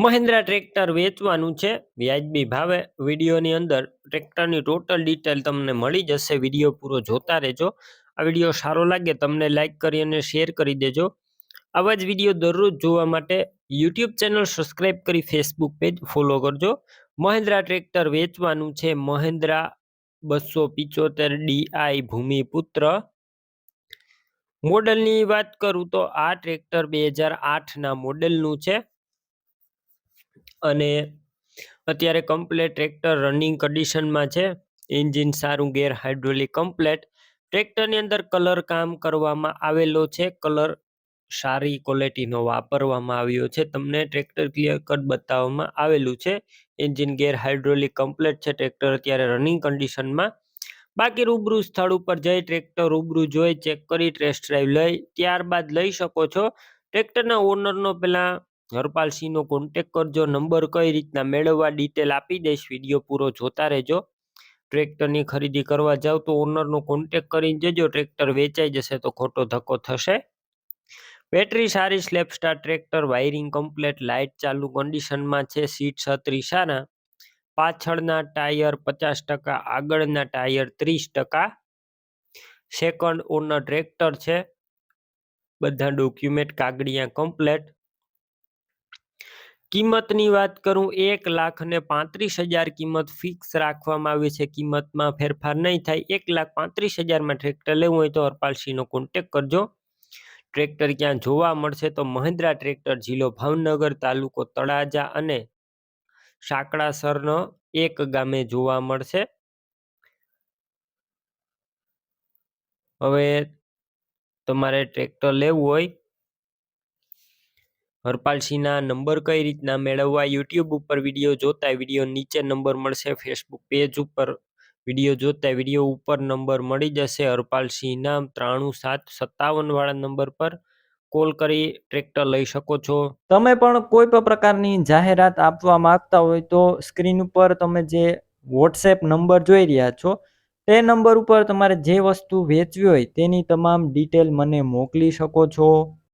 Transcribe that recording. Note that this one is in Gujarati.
મહિન્દ્રા ટ્રેક્ટર વેચવાનું છે વ્યાજબી ભાવે. વિડીયોની અંદર ટ્રેક્ટરની ટોટલ ડિટેલ તમને મળી જશે. વિડીયો પૂરો જોતા રહેજો. આ વિડીયો સારો લાગે તમને લાઈક કરી અને શેર કરી દેજો. આવા જ વિડીયો દરરોજ જોવા માટે યુટ્યુબ ચેનલ સબસ્ક્રાઈબ કરી ફેસબુક પેજ ફોલો કરજો. મહિન્દ્રા ટ્રેક્ટર વેચવાનું છે. મહિન્દ્રા 275 DI ભૂમિપુત્ર. મોડલની વાત કરું તો આ ટ્રેક્ટર 2008ના મોડેલનું છે અને અત્યારે કમ્પ્લેટ ટ્રેક્ટર રનિંગ કન્ડિશનમાં છે. એન્જિન સારું, ગેર હાઇડ્રોલિક કમ્પ્લેટ. ટ્રેક્ટરની અંદર કલર કામ કરવામાં આવેલો છે. કલર સારી ક્વોલિટીનો વાપરવામાં આવ્યો છે. તમને ટ્રેક્ટર ક્લિયર કટ બતાવવામાં આવેલું છે. એન્જિન ગેર હાઇડ્રોલિક કમ્પ્લેટ છે. ટ્રેક્ટર અત્યારે રનિંગ કન્ડિશનમાં. બાકી રૂબરૂ સ્થળ ઉપર જઈ ટ્રેક્ટર રૂબરૂ જોઈ ચેક કરી ટેસ્ટ ડ્રાઈવ લઈ ત્યારબાદ લઈ શકો છો. ટ્રેક્ટરના ઓનરનો પહેલા હરપાલસિંહનો કોન્ટેક કરજો. નંબર કઈ રીતના મેળવવા ડિટેલ આપી દઈશ. વિડીયો પૂરો જોતા રહેજો. ટ્રેક્ટરની ખરીદી કરવા જાવ તો ઓનરનો કોન્ટેક કરીને જજો. ટ્રેક્ટર વેચાઈ જશે તો ખોટો ધક્કો થશે. બેટરી સારી, slap star tractor, wiring complete, light ચાલુ કન્ડિશનમાં છે. સીટ 36 સારા. પાછળના ટાયર 50%, આગળના ટાયર 30%. સેકન્ડ ઓનર ટ્રેક્ટર છે. બધા ડોક્યુમેન્ટ કાગળિયા કમ્પ્લેટ. કિંમતની વાત કરું 1,35,000 કિંમત ફિક્સ રાખવામાં આવી છે. કિંમતમાં ફેરફાર નહીં થાય. 1,35,000માં ટ્રેક્ટર લેવું હોય તો હરપાલસિંહનો કોન્ટેક કરજો. ટ્રેક્ટર ક્યાં જોવા મળશે તો મહિન્દ્રા ટ્રેક્ટર, જિલ્લો ભાવનગર, તાલુકો તળાજા અને સાંકળાસરનો એક ગામે જોવા મળશે. હવે તમારે ટ્રેક્ટર લેવું હોય, હરપાલસિંહના નંબર કઈ રીતના મેળવવા, યુટ્યુબ ઉપર વિડીયો જોતા વિડીયો નીચે નંબર મળશે. ફેસબુક પેજ ઉપર વિડીયો જોતા વિડીયો ઉપર નંબર મળી જશે. હરપાલસિંહના 93,757 વાળા નંબર પર કોલ કરી ટ્રેક્ટર લઈ શકો છો. તમે પણ કોઈ પણ પ્રકારની જાહેરાત આપવા માંગતા હોય તો સ્ક્રીન ઉપર તમે જે વોટ્સએપ નંબર જોઈ રહ્યા છો તે નંબર ઉપર તમારે જે વસ્તુ વેચવી હોય તેની તમામ ડિટેલ મને મોકલી શકો છો.